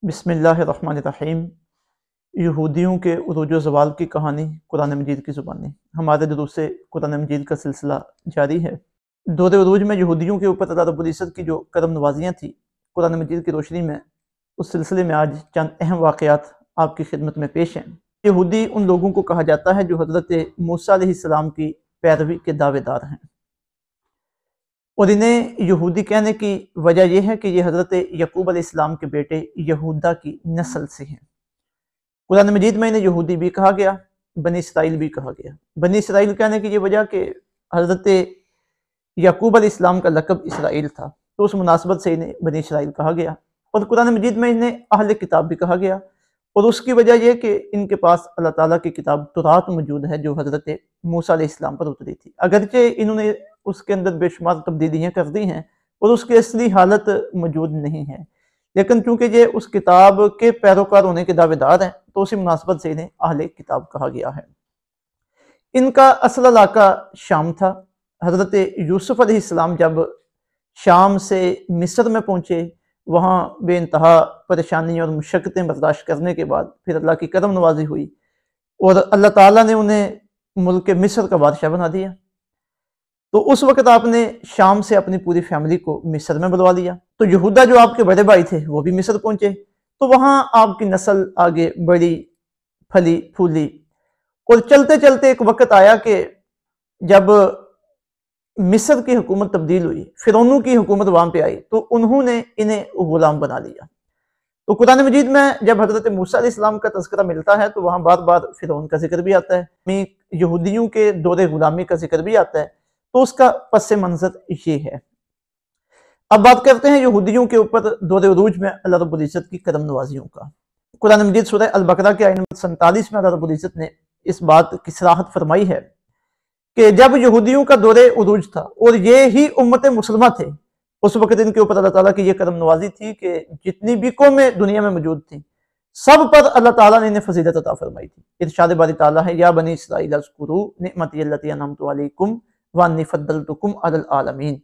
بسم اللہ الرحمن الرحیم۔ یہودیوں کے عروج و زوال کی کہانی قرآن مجید کی زبانی۔ ہمارے دروس قرآن مجید کا سلسلہ جاری ہے۔ دور عروج میں یہودیوں کے اوپر اللہ رب العزت کی جو کرم نوازیاں تھیں، قرآن مجید کی روشنی میں اس سلسلے میں آج چند اہم واقعات آپ کی خدمت میں پیش ہیں۔ یہودی ان لوگوں کو کہا جاتا ہے جو حضرت موسیٰ علیہ السلام کی پیروی کے دعوے دار ہیں، اور انہیں یہودی کہنے کی وجہ یہ ہے کہ یہ حضرت یعقوب علیہ السلام کے بیٹے یہودا کی نسل سے ہیں۔ قرآن مجید میں انہیں یہودی بھی کہا گیا، بنی اسرائیل بھی کہا گیا۔ بنی اسرائیل کہنے کی یہ وجہ کہ حضرت یعقوب علیہ السلام کا لقب اسرائیل تھا، تو اس مناسبت سے انہیں بنی اسرائیل کہا گیا۔ اور قرآن مجید میں انہیں اہل کتاب بھی کہا گیا، اور اس کی وجہ یہ کہ ان کے پاس اللہ تعالیٰ کی کتاب تورات موجود ہے جو حضرت موسیٰ علیہ السلام پر اتری تھی، اگرچہ انہوں نے اس کے اندر بے شمار تبدیلیاں کر دی ہیں اور اس کی اصلی حالت موجود نہیں ہے، لیکن چونکہ یہ اس کتاب کے پیروکار ہونے کے دعوے دار ہیں تو اسی مناسبت سے انہیں اہل کتاب کہا گیا ہے۔ ان کا اصل علاقہ شام تھا۔ حضرت یوسف علیہ السلام جب شام سے مصر میں پہنچے، وہاں بے انتہا پریشانی اور مشقتیں برداشت کرنے کے بعد پھر اللہ کی کرم نوازی ہوئی اور اللہ تعالیٰ نے انہیں ملک مصر کا بادشاہ بنا دیا۔ تو اس وقت آپ نے شام سے اپنی پوری فیملی کو مصر میں بلوا لیا۔ تو یہودا جو آپ کے بڑے بھائی تھے وہ بھی مصر پہنچے، تو وہاں آپ کی نسل آگے بڑی پھلی پھولی، اور چلتے چلتے ایک وقت آیا کہ جب مصر کی حکومت تبدیل ہوئی، فرعونوں کی حکومت وہاں پہ آئی، تو انہوں نے انہیں غلام بنا لیا۔ تو قرآن مجید میں جب حضرت موسیٰ علیہ السلام کا تذکرہ ملتا ہے تو وہاں بار بار فرعون کا ذکر بھی آتا ہے، یہودیوں کے دور غلامی کا ذکر بھی آتا ہے، تو اس کا پس منظر یہ ہے۔ اب بات کرتے ہیں یہودیوں کے اوپر دور عروج میں اللہ رب العزت کی کرم نوازیوں کا۔ قرآن مجید سورہ البقرہ کے آیت نمبر 47 میں اللہ رب العزت نے اس بات کی صراحت فرمائی ہے کہ جب یہودیوں کا دور عروج تھا اور یہ ہی امت مسلمہ تھے، اس وقت ان کے اوپر اللہ تعالیٰ کی یہ کرم نوازی تھی کہ جتنی بھی قومیں دنیا میں موجود تھیں سب پر اللہ تعالیٰ نے انہیں فضیلت عطا فرمائی تھی۔ ارشاد باری تعالیٰ ہے، یا بنی اسرائیل اذکروا نعمتی التی انعمت علیکم وانی فضلتکم علی العالمین۔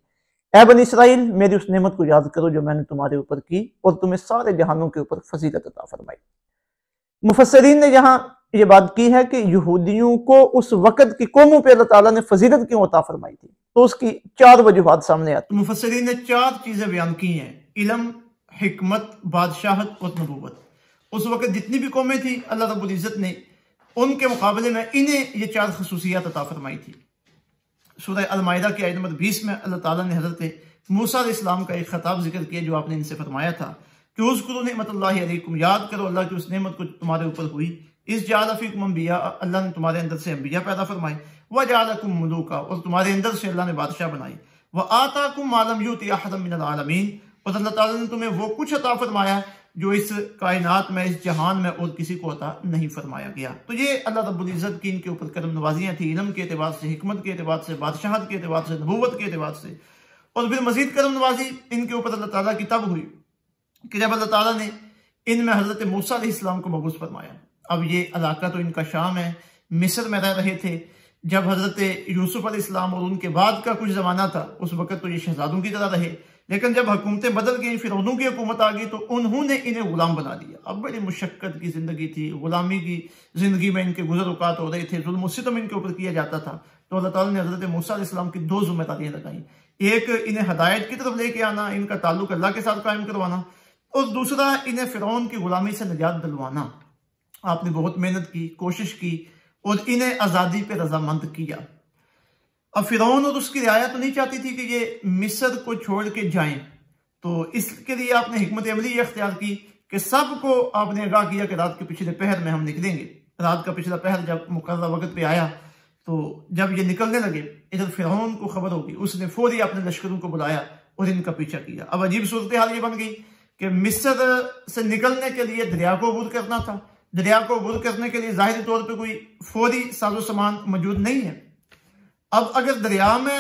اے بنی اسرائیل، میری اس نعمت کو یاد کرو جو میں نے تمہارے اوپر کی اور تمہیں سارے جہانوں کے اوپر فضیلت عطا فرمائی۔ مفسرین نے یہاں یہ بات کی ہے کہ یہودیوں کو اس وقت کی قوموں پہ اللہ تعالیٰ نے فضیلت کیوں عطا فرمائی تھی، تو اس کی 4 وجوہات سامنے آتی ہیں۔ مفسرین نے 4 چیزیں بیان کی ہیں: علم، حکمت، بادشاہت اور نبوت۔ اس وقت جتنی بھی قومیں تھیں اللہ رب العزت نے ان کے مقابلے میں انہیں یہ 4 خصوصیات عطا فرمائی تھی۔ سورہ المائدہ کی آیت نمبر 20 میں اللہ تعالیٰ نے حضرت موسیٰ علیہ السلام کا ایک خطاب ذکر کیا جو آپ نے ان سے فرمایا تھا کہ اذکروا نعمت اللہ علیکم، یاد کرو اللہ کی اس نعمت کو تمہارے اوپر ہوئی، اس جعل فیکم انبیاء، اللہ نے تمہارے اندر سے انبیاء پیدا فرمائے، وجعلکم ملوکا، اور تمہارے اندر سے اللہ نے بادشاہ بنائی، وآتاکم ما لم یؤت احدا من العالمین، اور اللہ تعالیٰ نے تمہیں وہ کچھ عطا فرمایا جو اس کائنات میں، اس جہان میں اور کسی کو عطا نہیں فرمایا گیا۔ تو یہ اللہ رب العزت کی ان کے اوپر کرم نوازیاں تھیں، علم کے اعتبار سے، حکمت کے اعتبار سے، بادشاہت کے اعتبار سے، نبوت کے اعتبار سے۔ اور پھر مزید کرم نوازی ان کے اوپر اللہ تعالیٰ کی تب ہوئی کہ جب اللہ تعالیٰ نے ان میں حضرت موسیٰ علیہ السلام کو مبعوث فرمایا۔ اب یہ علاقہ تو ان کا شام ہے، مصر میں رہ رہے تھے۔ جب حضرت یوسف علیہ السلام اور ان کے بعد کا کچھ زمانہ تھا اس وقت تو یہ شہزادوں کی طرح رہے، لیکن جب حکومتیں بدل گئیں، فرعونوں کی حکومت آ گئی، تو انہوں نے انہیں غلام بنا دیا۔ اب بڑی مشقت کی زندگی تھی، غلامی کی زندگی میں ان کے گزر اوقات ہو رہے تھے، ظلم و ستم ان کے اوپر کیا جاتا تھا۔ تو اللہ تعالیٰ نے حضرت موسیٰ علیہ السلام کی 2 ذمہ داریاں لگائیں، ایک انہیں ہدایت کی طرف لے کے آنا، ان کا تعلق اللہ کے ساتھ قائم کروانا، اور دوسرا انہیں فرعون کی غلامی سے نجات دلوانا۔ آپ نے بہت محنت کی، کوشش کی اور انہیں آزادی پہ رضامند کیا۔ اب فرعون اور اس کی رعایا تو نہیں چاہتی تھی کہ یہ مصر کو چھوڑ کے جائیں، تو اس کے لیے آپ نے حکمت عملی یہ اختیار کی کہ سب کو آپ نے آگاہ کیا کہ رات کے پچھلے پہر میں ہم نکلیں گے۔ رات کا پچھلا پہر جب مقررہ وقت پہ آیا تو جب یہ نکلنے لگے، ادھر فرعون کو خبر ہوگی، اس نے فوری اپنے لشکروں کو بلایا اور ان کا پیچھا کیا۔ اب عجیب صورتحال یہ بن گئی کہ مصر سے نکلنے کے لیے دریا کو عبور کرنا تھا۔ دریا کو عبور کرنے کے لیے ظاہری طور پہ کوئی فوری ساز و سامان موجود نہیں ہے۔ اب اگر دریا میں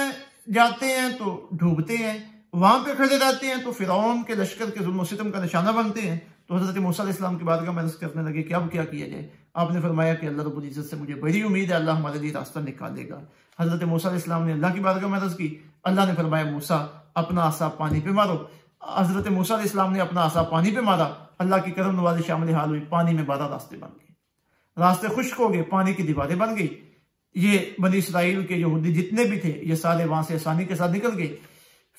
جاتے ہیں تو ڈوبتے ہیں، وہاں پہ کھڑے رہتے ہیں تو فرعون کے لشکر کے ظلم و ستم کا نشانہ بنتے ہیں۔ تو حضرت موسیٰ علیہ السلام کی بارگاہ میں عرض کرنے لگے کہ اب کیا کیا جائے؟ آپ نے فرمایا کہ اللہ رب العزت سے مجھے بڑی امید ہے، اللہ ہمارے لیے راستہ نکالے گا۔ حضرت موسیٰ علیہ السلام نے اللہ کی بارگاہ میں عرض کی، اللہ نے فرمایا موسیٰ اپنا عصا پانی پہ مارو۔ حضرت موسیٰ علیہ السلام نے اپنا عصا پانی پہ مارا اللہ کی کرم نوازی شامل حال ہوئی، پانی میں 12 راستے بن گئے، راستے خشک ہو گئے، پانی کی دیواریں بن گئی۔ یہ بنی اسرائیل کے یہودی جتنے بھی تھے یہ سارے وہاں سے آسانی کے ساتھ نکل گئے۔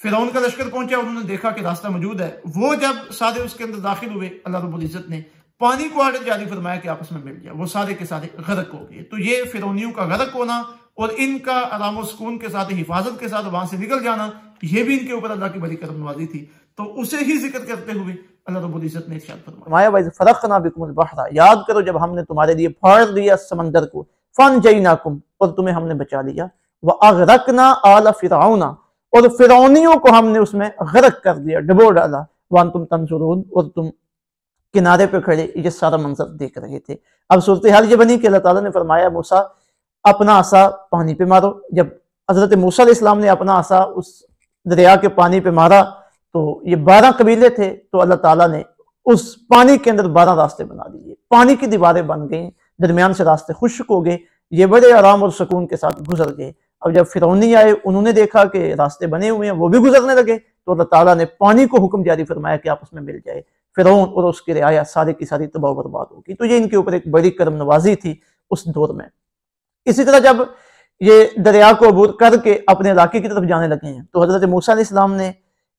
فرعون کا لشکر پہنچا، انہوں نے دیکھا کہ راستہ موجود ہے، وہ جب سارے اس کے اندر داخل ہوئے، اللہ رب العزت نے پانی کو آرڈر جاری فرمایا کہ آپس میں مل جائے، وہ سارے کے سارے غرق ہو گئے۔ تو یہ فرعونیوں کا غرق ہونا اور ان کا آرام و سکون کے ساتھ، حفاظت کے ساتھ وہاں سے نکل جانا، یہ بھی ان کے اوپر اللہ کی بڑی کرم نوازی تھی۔ تو اسے ہی ذکر کرتے ہوئے اللہ رب العزت نے ارشاد فرمایا، وَإِذْ فَرَقْنَا بِكُمُ الْبَحْرَ، یاد کرو جب ہم نے تمہارے لیے پھاڑ دیا سمندر کو، فَانْجَيْنَاكُمْ، اور تمہیں ہم نے بچا لیا، وَأَغْرَقْنَا آلَ فِرْعَوْنَ، اور فرعونیوں کو ہم نے اس میں غرق کر دیا، ڈبو ڈالا، وَأَنْتُمْ تَنْظُرُونَ، اور تم کنارے پہ کھڑے یہ سارا منظر دیکھ رہے تھے۔ اب صورتحال یہ بنی کہ اللہ تعالیٰ نے فرمایا موسیٰ اپنا عصا پانی پہ مارو۔ جب حضرت موسیٰ علیہ السلام نے اپنا عصا اس دریا کے پانی پہ مارا تو یہ 12 قبیلے تھے، تو اللہ تعالیٰ نے اس پانی کے اندر 12 راستے بنا دیے، پانی کی دیواریں بن گئیں، درمیان سے راستے خشک ہو گئے، یہ بڑے آرام اور سکون کے ساتھ گزر گئے۔ اب جب فرعونی آئے، انہوں نے دیکھا کہ راستے بنے ہوئے ہیں، وہ بھی گزرنے لگے، تو اللہ تعالیٰ نے پانی کو حکم جاری فرمایا کہ آپس میں مل جائے۔ فرعون اور اس کی رعایا سارے کی ساری تباہ و برباد ہوگی۔ تو یہ ان کے اوپر ایک بڑی کرم نوازی تھی اس دور میں۔ اسی طرح جب یہ دریا کو عبور کر کے اپنے علاقے کی طرف جانے لگے ہیں تو حضرت موسیٰ علیہ السلام نے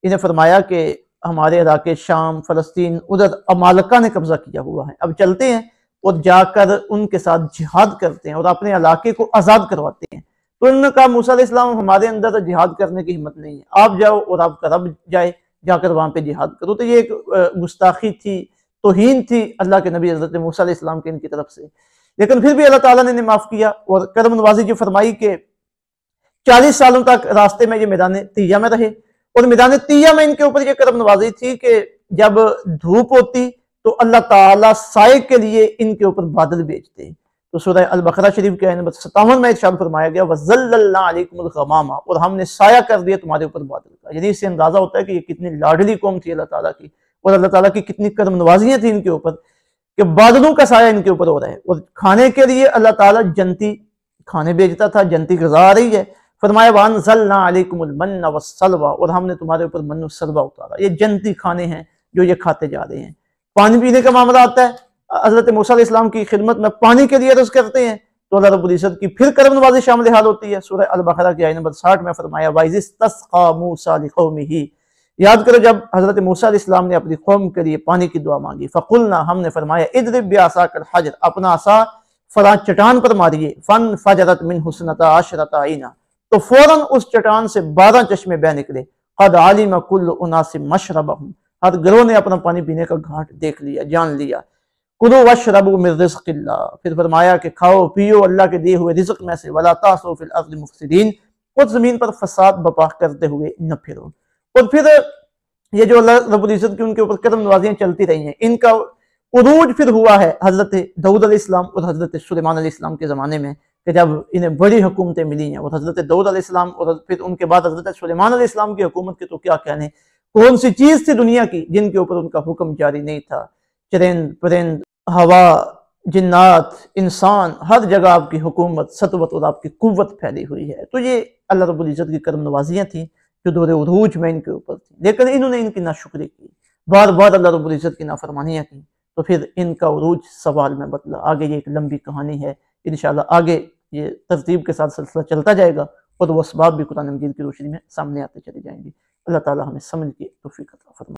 انہیں فرمایا کہ ہمارے علاقے شام، فلسطین، ادھر امالکہ نے قبضہ کیا ہوا ہے، اب چلتے ہیں اور جا کر ان کے ساتھ جہاد کرتے ہیں اور اپنے علاقے کو آزاد کرواتے ہیں۔ تو انہوں نے کہا موسیٰ علیہ السلام ہمارے اندر جہاد کرنے کی ہمت نہیں ہے، آپ جاؤ اور آپ کا رب جائے، جا کر وہاں پہ جہاد کرو۔ تو یہ ایک گستاخی تھی، توہین تھی اللہ کے نبی حضرت موسیٰ علیہ السلام کے ان کی طرف سے، لیکن پھر بھی اللہ تعالیٰ نے انہیں معاف کیا اور کرم نوازی جو فرمائی کہ 40 سالوں تک راستے میں یہ میدان تیہ میں رہے، اور میدان تیہ میں ان کے اوپر یہ کرم نوازی تھی کہ جب دھوپ ہوتی تو اللہ تعالیٰ سائے کے لیے ان کے اوپر بادل بھیجتے۔ تو سورہ البقرہ شریف کے آیت نمبر 57 میں ارشاد فرمایا گیا وَظَلَّلْنَا عَلَيْكُمُ الْغَمَامَ، اور ہم نے سایہ کر دیا تمہارے اوپر بادل کا۔ یعنی اس سے اندازہ ہوتا ہے کہ یہ کتنی لاڈلی قوم تھی اللہ تعالیٰ کی، اور اللہ تعالیٰ کی کتنی کرم نوازیاں تھیں ان کے اوپر کہ بادلوں کا سایہ ان کے اوپر ہو رہا ہے، اور کھانے کے لیے اللہ تعالیٰ جنتی کھانے بھیجتا تھا، جنتی غذا آ رہی ہے۔ فرمایا وَأَنزَلْنَا عَلَيْكُمُ الْمَنَّ وَالسَّلْوَىٰ، اور ہم نے تمہارے اوپر من و سلوہ اتارا، یہ جنتی کھانے ہیں جو یہ کھاتے جا رہے ہیں۔ پانی پینے کا معاملہ آتا ہے، حضرت موسیٰ علیہ السلام کی خدمت میں پانی کے لیے عرض کرتے ہیں تو اللہ رب العزت کی پھر کرم نوازی شامل حال ہوتی ہے۔ سورہ البقرہ کی آیت نمبر 60 میں فرمایا وَإِذِ اسْتَسْقَىٰ مُوسَىٰ لِقَوْمِهِ، یاد کرو جب حضرت موسیٰ علیہ السلام نے اپنی قوم کے لیے پانی کی دعا مانگی، فَقُلْنَا، ہم نے فرمایا اِضْرِب بِعَصَاكَ الْحَجَرَ، اپنا عصا فلاں چٹان پر ماریے، فَانْفَجَرَتْ مِنْهُ اثْنَتَا عَشْرَةَ عَيْنًا، تو فوراً اس چٹان سے 12 چشمے بہ نکلے، قَدْ عَلِمَ كُلُّ أُنَاسٍ مَشْرَبَهُمْ، ہر گروہ نے اپنا پانی پینے کا گھاٹ دیکھ لیا، جان لیا۔ کلوا واشربوا من رزق اللہ، پھر فرمایا کہ کھاؤ پیو اللہ کے دیے ہوئے رزق میں سے، ولا تعثوا فی الارض مفسدین، اور زمین پر فساد بپا کرتے ہوئے نہ پھرو۔ اور پھر یہ جو اللہ رب العزت کی ان کے اوپر کرم نوازیاں چلتی رہی ہیں، ان کا عروج پھر ہوا ہے حضرت داؤد علیہ السلام اور حضرت سلیمان علیہ السلام کے زمانے میں، کہ جب انہیں بڑی حکومتیں ملی ہیں، اور حضرت داؤد علیہ السلام اور پھر ان کے بعد حضرت سلیمان علیہ السلام کی حکومت کے تو کیا کہنے، کون سی چیز تھی دنیا کی جن کے اوپر ان کا حکم جاری نہیں تھا۔ چرند پرند، ہوا، جنات، انسان، ہر جگہ آپ کی حکومت، سطوت اور آپ کی قوت پھیلی ہوئی ہے۔ تو یہ اللہ رب العزت کی کرم نوازیاں تھیں جو دور عروج میں ان کے اوپر تھیں، لیکن انہوں نے ان کی ناشکری کی، بار بار اللہ رب العزت کی نافرمانیاں کی، تو پھر ان کا عروج سوال میں بدلا۔ آگے یہ ایک لمبی کہانی ہے، انشاءاللہ آگے یہ ترتیب کے ساتھ سلسلہ چلتا جائے گا، اور وہ اسباب بھی قرآن مجید کی روشنی میں سامنے آتے چلے جائیں گے۔ اللہ تعالی ہمیں سمجھ کے توفیق عطا فرمائے۔